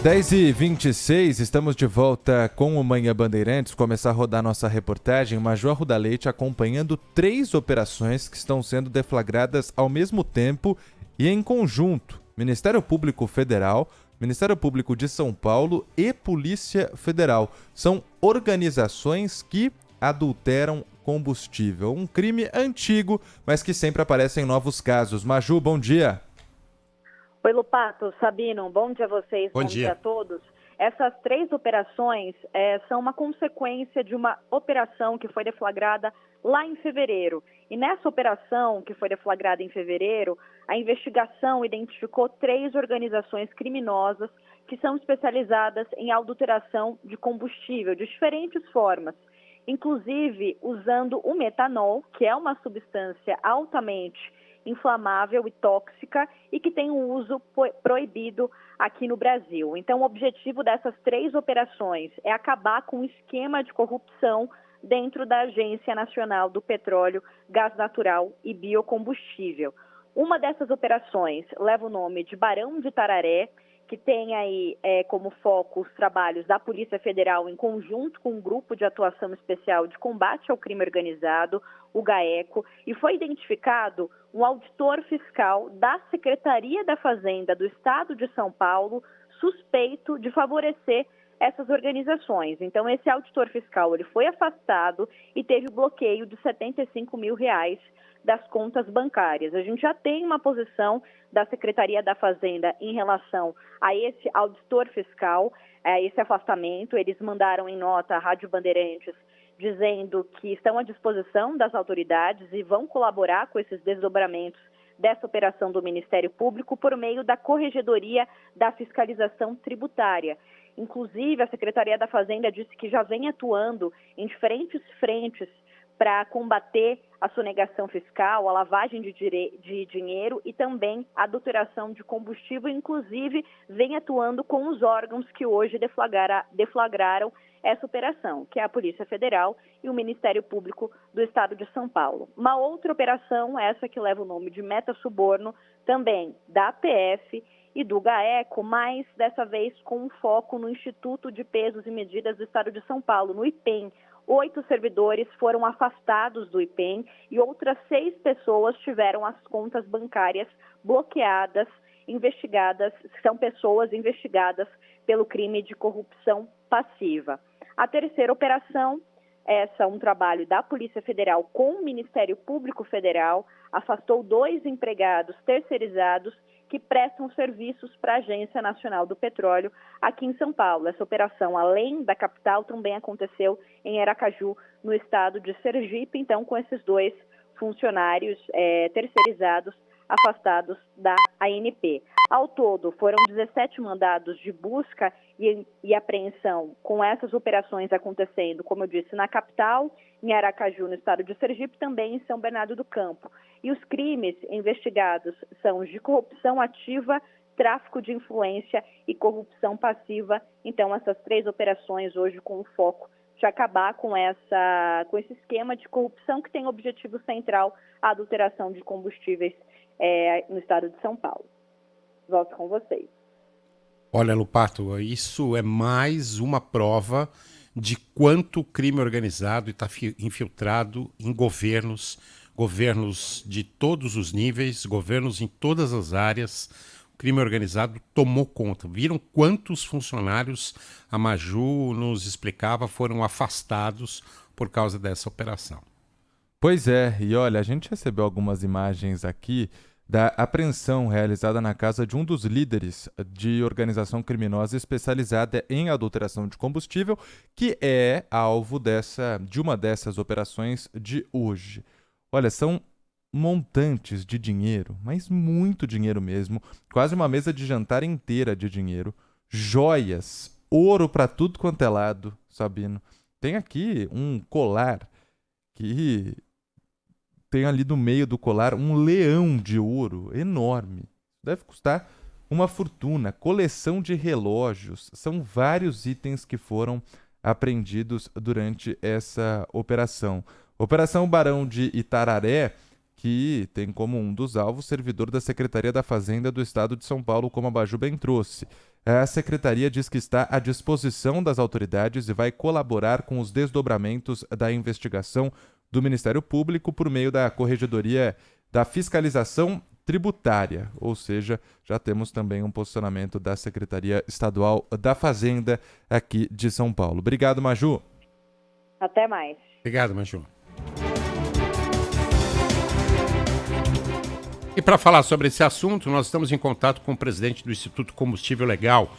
10h26, estamos de volta com o Manhã Bandeirantes. Começar a rodar nossa reportagem. Major Arruda Leite acompanhando 3 operações que estão sendo deflagradas ao mesmo tempo e em conjunto. Ministério Público Federal, Ministério Público de São Paulo e Polícia Federal. São organizações que adulteram combustível. Um crime antigo, mas que sempre aparece em novos casos. Maju, bom dia. Oi, Lupato, Sabino, bom dia a vocês, bom dia a todos. Essas 3 operações são uma consequência de uma operação que foi deflagrada lá em fevereiro. E nessa operação que foi deflagrada em fevereiro, a investigação identificou 3 organizações criminosas que são especializadas em adulteração de combustível de diferentes formas, inclusive usando o metanol, que é uma substância altamente inflamável e tóxica e que tem um uso proibido aqui no Brasil. Então, o objetivo dessas 3 operações é acabar com o esquema de corrupção dentro da Agência Nacional do Petróleo, Gás Natural e Biocombustível. Uma dessas operações leva o nome de Barão de Itararé, que tem aí como foco os trabalhos da Polícia Federal em conjunto com um grupo de atuação especial de combate ao crime organizado, o GAECO, e foi identificado um auditor fiscal da Secretaria da Fazenda do Estado de São Paulo, suspeito de favorecer essas organizações. Então, esse auditor fiscal ele foi afastado e teve o bloqueio de R$75 mil das contas bancárias. A gente já tem uma posição da Secretaria da Fazenda em relação a esse auditor fiscal, a esse afastamento. Eles mandaram em nota à Rádio Bandeirantes dizendo que estão à disposição das autoridades e vão colaborar com esses desdobramentos dessa operação do Ministério Público por meio da Corregedoria da Fiscalização Tributária. Inclusive, a Secretaria da Fazenda disse que já vem atuando em diferentes frentes para combater a sonegação fiscal, a lavagem de dinheiro e também a adulteração de combustível, inclusive vem atuando com os órgãos que hoje deflagraram essa operação, que é a Polícia Federal e o Ministério Público do Estado de São Paulo. Uma outra operação, essa que leva o nome de Meta-Suborno, também da PF e do GAECO, mas dessa vez com um foco no Instituto de Pesos e Medidas do Estado de São Paulo, no IPEM. 8 servidores foram afastados do IPEM e outras 6 pessoas tiveram as contas bancárias bloqueadas, investigadas, são pessoas investigadas pelo crime de corrupção passiva. A terceira operação, essa é um trabalho da Polícia Federal com o Ministério Público Federal, afastou 2 empregados terceirizados que prestam serviços para a Agência Nacional do Petróleo aqui em São Paulo. Essa operação, além da capital, também aconteceu em Aracaju, no estado de Sergipe, então com esses 2 funcionários terceirizados afastados da ANP. Ao todo, foram 17 mandados de busca e apreensão com essas operações acontecendo, como eu disse, na capital, em Aracaju, no estado de Sergipe, também em São Bernardo do Campo. E os crimes investigados são os de corrupção ativa, tráfico de influência e corrupção passiva. Então, essas 3 operações hoje com o foco de acabar com esse esquema de corrupção que tem objetivo central a adulteração de combustíveis no estado de São Paulo. Volto com vocês. Olha, Lupato, isso é mais uma prova de quanto o crime organizado está infiltrado em governos de todos os níveis, governos em todas as áreas. O crime organizado tomou conta. Viram quantos funcionários, a Maju nos explicava, foram afastados por causa dessa operação. Pois é, e olha, a gente recebeu algumas imagens aqui da apreensão realizada na casa de um dos líderes de organização criminosa especializada em adulteração de combustível, que é alvo de uma dessas operações de hoje. Olha, são montantes de dinheiro, mas muito dinheiro mesmo, quase uma mesa de jantar inteira de dinheiro, joias, ouro para tudo quanto é lado, Sabino. Tem aqui um colar que tem ali no meio do colar um leão de ouro enorme. Deve custar uma fortuna. Coleção de relógios. São vários itens que foram apreendidos durante essa operação. Operação Barão de Itararé, que tem como um dos alvos servidor da Secretaria da Fazenda do Estado de São Paulo, como a Maju bem trouxe. a secretaria diz que está à disposição das autoridades e vai colaborar com os desdobramentos da investigação do Ministério Público por meio da Corregedoria da Fiscalização Tributária, ou seja, já temos também um posicionamento da Secretaria Estadual da Fazenda aqui de São Paulo. Obrigado, Maju. Até mais. Obrigado, Maju. E para falar sobre esse assunto, nós estamos em contato com o presidente do Instituto Combustível Legal,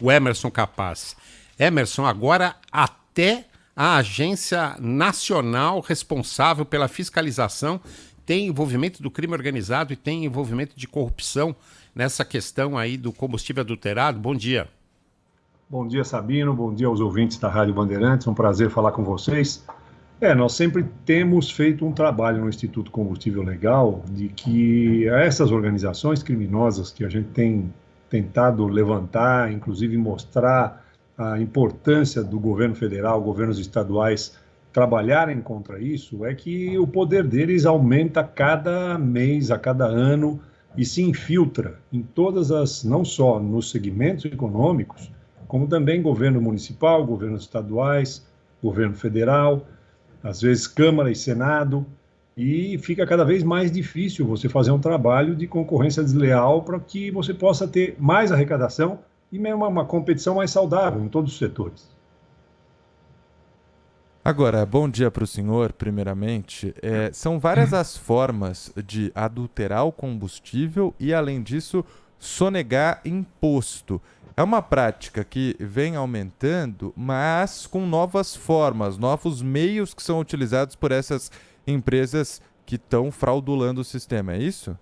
o Emerson Capaz. Emerson, agora até a agência nacional responsável pela fiscalização tem envolvimento do crime organizado e tem envolvimento de corrupção nessa questão aí do combustível adulterado. Bom dia. Bom dia, Sabino. Bom dia aos ouvintes da Rádio Bandeirantes. Um prazer falar com vocês. Nós sempre temos feito um trabalho no Instituto Combustível Legal de que essas organizações criminosas que a gente tem tentado levantar, inclusive mostrar a importância do governo federal, governos estaduais trabalharem contra isso, é que o poder deles aumenta a cada mês, a cada ano e se infiltra em todas as, não só nos segmentos econômicos, como também governo municipal, governos estaduais, governo federal, às vezes Câmara e Senado, e fica cada vez mais difícil você fazer um trabalho de concorrência desleal para que você possa ter mais arrecadação e mesmo uma competição mais saudável em todos os setores. Agora, bom dia para o senhor, primeiramente. São várias as formas de adulterar o combustível e, além disso, sonegar imposto. É uma prática que vem aumentando, mas com novas formas, novos meios que são utilizados por essas empresas que estão fraudulando o sistema, é isso?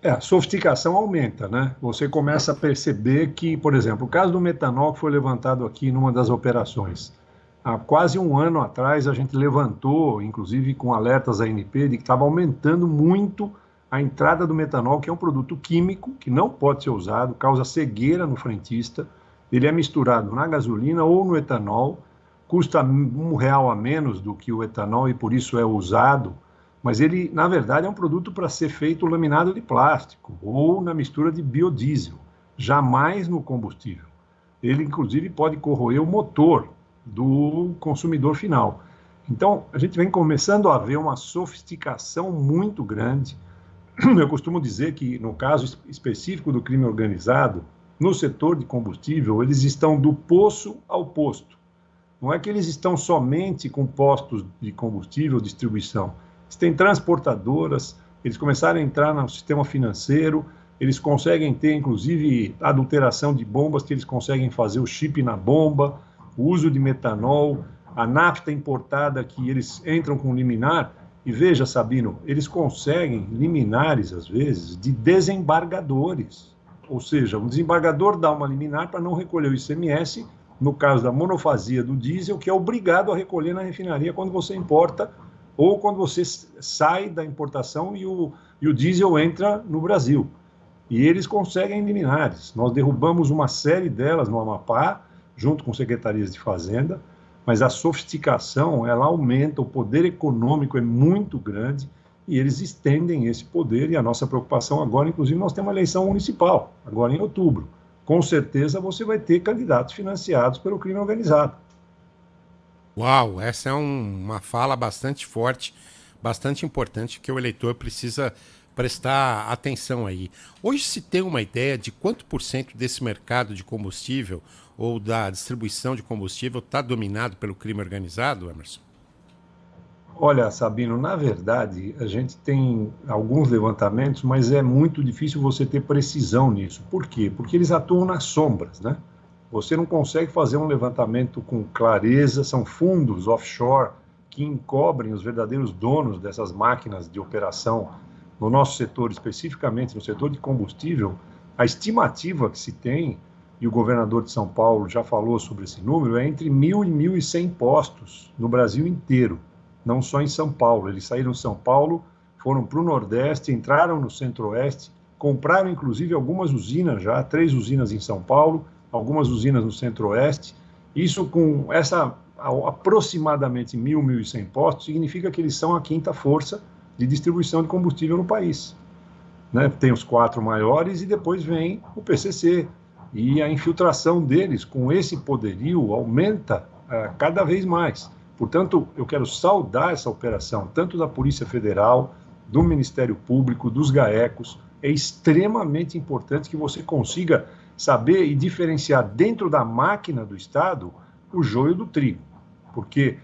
A sofisticação aumenta, né? Você começa a perceber que, por exemplo, o caso do metanol que foi levantado aqui numa das operações. Há quase um ano atrás a gente levantou, inclusive com alertas da ANP, de que estava aumentando muito a entrada do metanol, que é um produto químico que não pode ser usado, causa cegueira no frentista. Ele é misturado na gasolina ou no etanol, custa R$1 a menos do que o etanol e por isso é usado, mas ele, na verdade, é um produto para ser feito laminado de plástico ou na mistura de biodiesel, jamais no combustível. Ele, inclusive, pode corroer o motor do consumidor final. Então, a gente vem começando a ver uma sofisticação muito grande. Eu costumo dizer que, no caso específico do crime organizado, no setor de combustível, eles estão do poço ao posto. Não é que eles estão somente com postos de combustível, distribuição. Eles têm transportadoras, eles começaram a entrar no sistema financeiro, eles conseguem ter, inclusive, adulteração de bombas, que eles conseguem fazer o chip na bomba, o uso de metanol, a nafta importada que eles entram com liminar. E veja, Sabino, eles conseguem liminares, às vezes, de desembargadores. Ou seja, o desembargador dá uma liminar para não recolher o ICMS, no caso da monofasia do diesel, que é obrigado a recolher na refinaria quando você importa ou quando você sai da importação e o diesel entra no Brasil. E eles conseguem liminares. Nós derrubamos uma série delas no Amapá, junto com secretarias de Fazenda, mas a sofisticação, ela aumenta, o poder econômico é muito grande e eles estendem esse poder. E a nossa preocupação agora, inclusive, nós temos uma eleição municipal, agora em outubro. Com certeza você vai ter candidatos financiados pelo crime organizado. Uau, essa é uma fala bastante forte, bastante importante, que o eleitor precisa prestar atenção aí. Hoje se tem uma ideia de quanto por cento desse mercado de combustível ou da distribuição de combustível está dominado pelo crime organizado, Emerson? Olha, Sabino, na verdade, a gente tem alguns levantamentos, mas é muito difícil você ter precisão nisso. Por quê? Porque eles atuam nas sombras, né? Você não consegue fazer um levantamento com clareza, são fundos offshore que encobrem os verdadeiros donos dessas máquinas de operação. No nosso setor, especificamente no setor de combustível, a estimativa que se tem, e o governador de São Paulo já falou sobre esse número, é entre 1.000 e 1.100 postos no Brasil inteiro, não só em São Paulo. Eles saíram de São Paulo, foram para o Nordeste, entraram no Centro-Oeste, compraram inclusive algumas usinas já, 3 usinas em São Paulo, algumas usinas no Centro-Oeste. Isso com essa aproximadamente 1.000, 1.100 postos, significa que eles são a quinta força de distribuição de combustível no país. Né? Tem os 4 maiores e depois vem o PCC, E a infiltração deles com esse poderio aumenta cada vez mais. Portanto, eu quero saudar essa operação, tanto da Polícia Federal, do Ministério Público, dos GAECOS. É extremamente importante que você consiga saber e diferenciar dentro da máquina do Estado o joio do trigo. Porque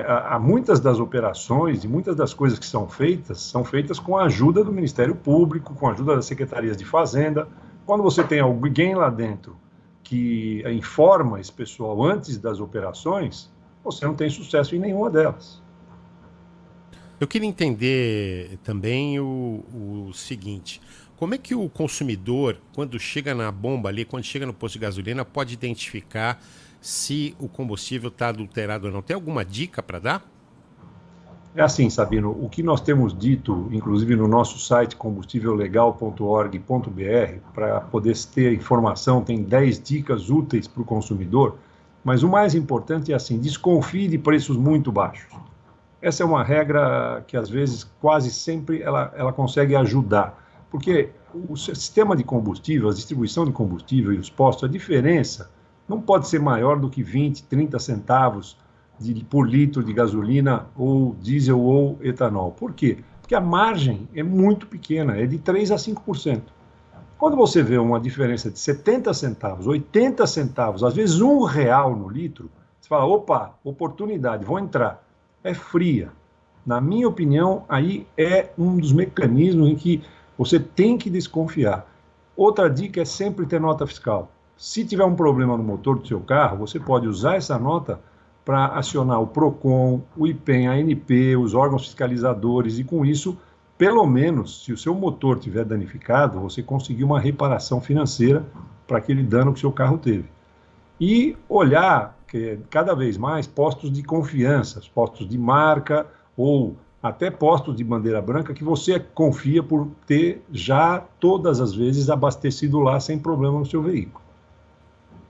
há muitas das operações e muitas das coisas que são feitas com a ajuda do Ministério Público, com a ajuda das secretarias de Fazenda. Quando você tem alguém lá dentro que informa esse pessoal antes das operações, você não tem sucesso em nenhuma delas. Eu queria entender também o seguinte: como é que o consumidor, quando chega na bomba ali, quando chega no posto de gasolina, pode identificar se o combustível está adulterado ou não? Tem alguma dica para dar? É assim, Sabino, o que nós temos dito, inclusive no nosso site combustívellegal.org.br, para poder ter informação, tem 10 dicas úteis para o consumidor, mas o mais importante é assim, desconfie de preços muito baixos. Essa é uma regra que, às vezes, quase sempre ela consegue ajudar, porque o sistema de combustível, a distribuição de combustível e os postos, a diferença não pode ser maior do que 20, 30 centavos por litro de gasolina ou diesel ou etanol. Por quê? Porque a margem é muito pequena, é de 3% a 5%. Quando você vê uma diferença de 70 centavos, 80 centavos, às vezes R$1 no litro, você fala, opa, oportunidade, vou entrar. É fria. Na minha opinião, aí é um dos mecanismos em que você tem que desconfiar. Outra dica é sempre ter nota fiscal. Se tiver um problema no motor do seu carro, você pode usar essa nota para acionar o PROCON, o IPEM, a ANP, os órgãos fiscalizadores, e com isso, pelo menos, se o seu motor estiver danificado, você conseguir uma reparação financeira para aquele dano que o seu carro teve. E olhar cada vez mais postos de confiança, postos de marca ou até postos de bandeira branca que você confia por ter já todas as vezes abastecido lá sem problema no seu veículo.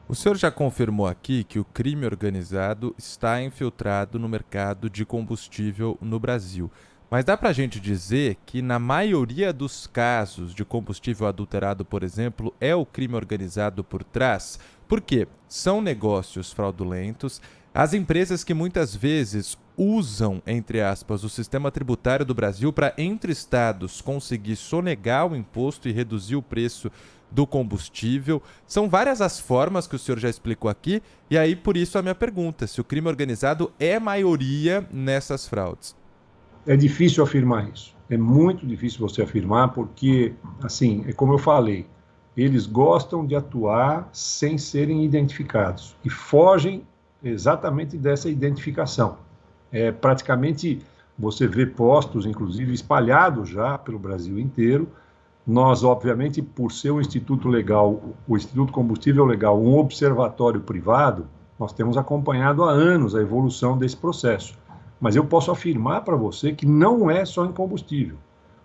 O senhor já confirmou aqui que o crime organizado está infiltrado no mercado de combustível no Brasil. Mas dá para a gente dizer que na maioria dos casos de combustível adulterado, por exemplo, é o crime organizado por trás? Por quê? São negócios fraudulentos. As empresas que muitas vezes usam, entre aspas, o sistema tributário do Brasil para, entre estados, conseguir sonegar o imposto e reduzir o preço do combustível. São várias as formas que o senhor já explicou aqui, e aí por isso a minha pergunta, se o crime organizado é maioria nessas fraudes. É difícil afirmar isso, é muito difícil você afirmar, porque, assim, é como eu falei, eles gostam de atuar sem serem identificados e fogem exatamente dessa identificação. Praticamente, você vê postos, inclusive, espalhados já pelo Brasil inteiro. Nós, obviamente, por ser um instituto legal, o Instituto Combustível Legal, um observatório privado, nós temos acompanhado há anos a evolução desse processo. Mas eu posso afirmar para você que não é só em combustível.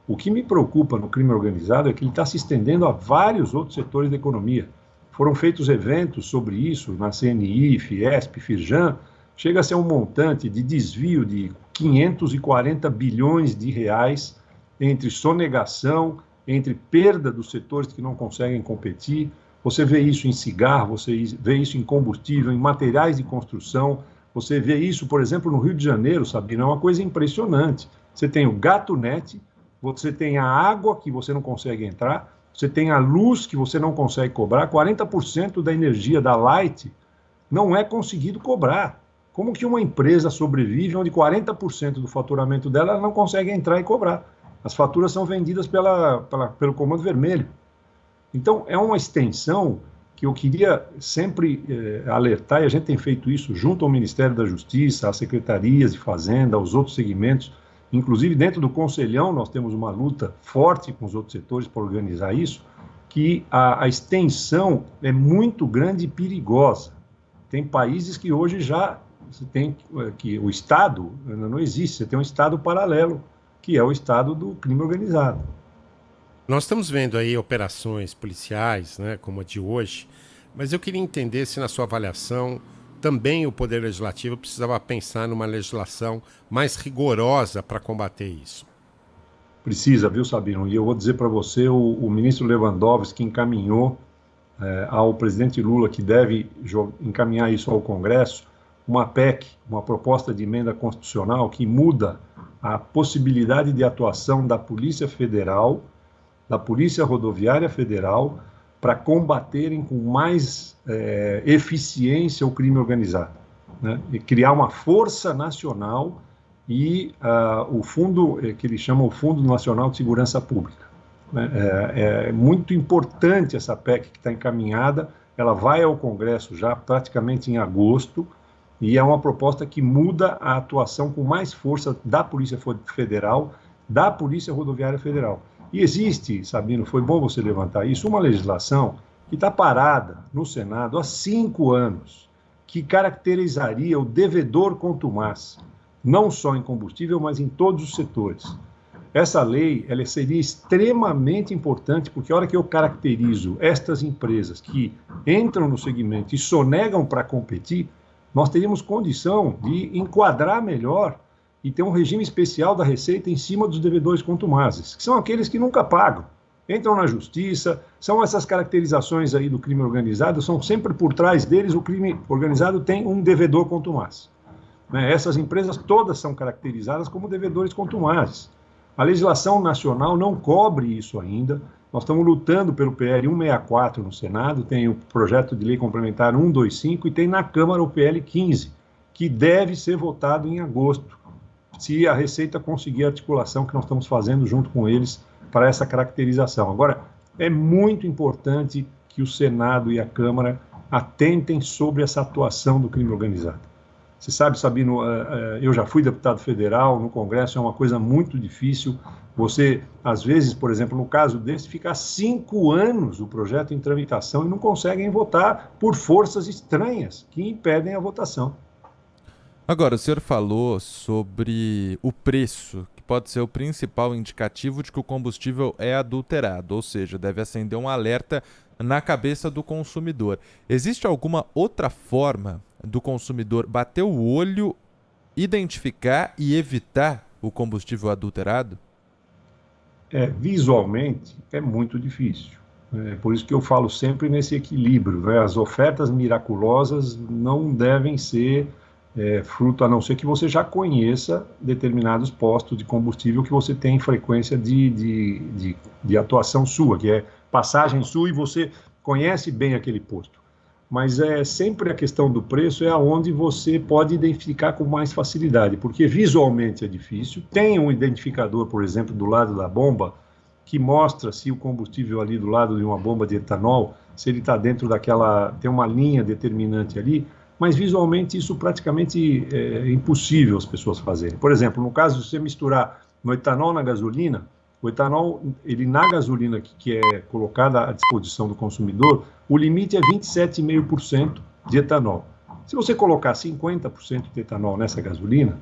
O que me preocupa no crime organizado é que ele está se estendendo a vários outros setores da economia. Foram feitos eventos sobre isso na CNI, Fiesp, Firjan. Chega a ser um montante de desvio de 540 bilhões de reais entre sonegação, entre perda dos setores que não conseguem competir. Você vê isso em cigarro, você vê isso em combustível, em materiais de construção. Você vê isso, por exemplo, no Rio de Janeiro, Sabina, é uma coisa impressionante. Você tem o GatoNet, você tem a água que você não consegue entrar, você tem a luz que você não consegue cobrar, 40% da energia da Light não é conseguido cobrar. Como que uma empresa sobrevive onde 40% do faturamento dela ela não consegue entrar e cobrar? As faturas são vendidas pelo Comando Vermelho. Então, é uma extensão que eu queria sempre alertar, e a gente tem feito isso junto ao Ministério da Justiça, às secretarias de Fazenda, aos outros segmentos. Inclusive, dentro do Conselhão, nós temos uma luta forte com os outros setores para organizar isso, que a extensão é muito grande e perigosa. Tem países que hoje já tem que o Estado não existe, você tem um Estado paralelo, que é o Estado do crime organizado. Nós estamos vendo aí operações policiais, né, como a de hoje, mas eu queria entender se na sua avaliação também o Poder Legislativo precisava pensar numa legislação mais rigorosa para combater isso. Precisa, viu, Sabino? E eu vou dizer para você, o ministro Lewandowski encaminhou ao presidente Lula, que deve encaminhar isso ao Congresso, uma PEC, uma proposta de emenda constitucional que muda a possibilidade de atuação da Polícia Federal, da Polícia Rodoviária Federal, para combaterem com mais eficiência o crime organizado, né? E criar uma força nacional e o fundo, que eles chamam o Fundo Nacional de Segurança Pública. Né? É muito importante essa PEC que está encaminhada, ela vai ao Congresso já praticamente em agosto, e é uma proposta que muda a atuação com mais força da Polícia Federal, da Polícia Rodoviária Federal. E existe, Sabino, foi bom você levantar isso, uma legislação que está parada no Senado há 5 anos, que caracterizaria o devedor contumaz, não só em combustível, mas em todos os setores. Essa lei, ela seria extremamente importante, porque a hora que eu caracterizo estas empresas que entram no segmento e sonegam para competir, nós teríamos condição de enquadrar melhor e ter um regime especial da Receita em cima dos devedores contumazes, que são aqueles que nunca pagam, entram na justiça, são essas caracterizações aí do crime organizado, são sempre por trás deles, o crime organizado tem um devedor contumaz. Né? Essas empresas todas são caracterizadas como devedores contumazes. A legislação nacional não cobre isso ainda. Nós estamos lutando pelo PL 164 no Senado, tem o projeto de lei complementar 125 e tem na Câmara o PL 15, que deve ser votado em agosto, se a Receita conseguir a articulação que nós estamos fazendo junto com eles para essa caracterização. Agora, é muito importante que o Senado e a Câmara atentem sobre essa atuação do crime organizado. Você sabe, Sabino, eu já fui deputado federal, no Congresso é uma coisa muito difícil. Você, às vezes, por exemplo, no caso desse, fica 5 anos o projeto em tramitação e não conseguem votar por forças estranhas que impedem a votação. Agora, o senhor falou sobre o preço, que pode ser o principal indicativo de que o combustível é adulterado, ou seja, deve acender um alerta na cabeça do consumidor. Existe alguma outra forma do consumidor bater o olho, identificar e evitar o combustível adulterado? Visualmente é muito difícil. Por isso que eu falo sempre nesse equilíbrio, né? As ofertas miraculosas não devem ser fruto, a não ser que você já conheça determinados postos de combustível que você tem frequência de atuação sua, que é passagem sua e você conhece bem aquele posto. Mas sempre a questão do preço é aonde você pode identificar com mais facilidade, porque visualmente é difícil. Tem um identificador, por exemplo, do lado da bomba, que mostra se o combustível ali do lado de uma bomba de etanol, se ele está dentro daquela, tem uma linha determinante ali, mas visualmente isso praticamente é impossível as pessoas fazerem. Por exemplo, no caso de você misturar no etanol na gasolina, o etanol, ele na gasolina que é colocada à disposição do consumidor, o limite é 27,5% de etanol. Se você colocar 50% de etanol nessa gasolina,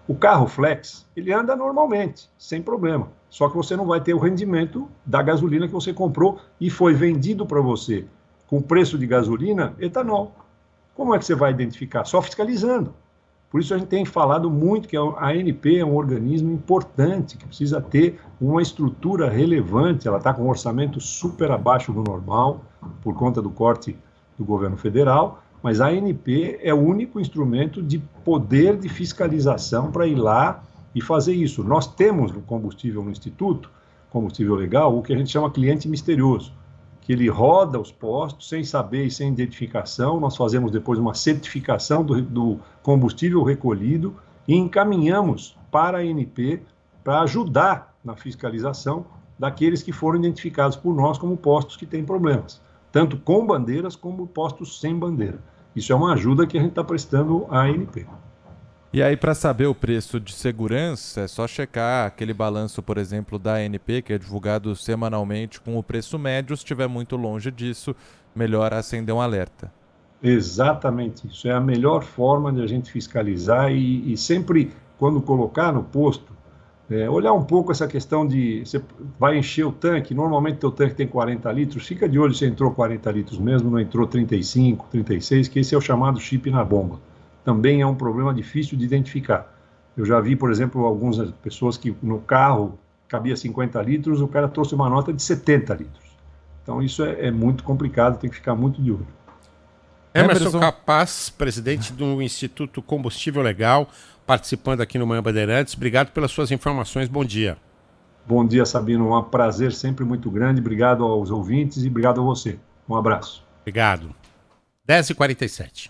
o carro flex, ele anda normalmente, sem problema. Só que você não vai ter o rendimento da gasolina que você comprou e foi vendido para você com preço de gasolina, etanol. Como é que você vai identificar? Só fiscalizando. Por isso a gente tem falado muito que a ANP é um organismo importante, que precisa ter uma estrutura relevante. Ela está com um orçamento super abaixo do normal, por conta do corte do governo federal, mas a ANP é o único instrumento de poder de fiscalização para ir lá e fazer isso. Nós temos no combustível no Instituto, combustível legal, o que a gente chama cliente misterioso, que ele roda os postos sem saber e sem identificação. Nós fazemos depois uma certificação do combustível recolhido e encaminhamos para a ANP para ajudar na fiscalização daqueles que foram identificados por nós como postos que têm problemas, tanto com bandeiras como postos sem bandeira. Isso é uma ajuda que a gente está prestando à ANP. E aí, para saber o preço de segurança, é só checar aquele balanço, por exemplo, da ANP, que é divulgado semanalmente com o preço médio. Se estiver muito longe disso, melhor acender um alerta. Exatamente isso. É a melhor forma de a gente fiscalizar e sempre, quando colocar no posto, olhar um pouco essa questão de você vai encher o tanque, normalmente teu tanque tem 40 litros, fica de olho se entrou 40 litros mesmo, não entrou 35, 36, que esse é o chamado chip na bomba. Também é um problema difícil de identificar. Eu já vi, por exemplo, algumas pessoas que no carro cabia 50 litros, o cara trouxe uma nota de 70 litros. Então isso é muito complicado, tem que ficar muito de olho. Emerson Capaz, presidente do Instituto Combustível Legal, participando aqui no Manhã Bandeirantes. Obrigado pelas suas informações. Bom dia. Bom dia, Sabino. Um prazer sempre muito grande. Obrigado aos ouvintes e obrigado a você. Um abraço. Obrigado. 10h47.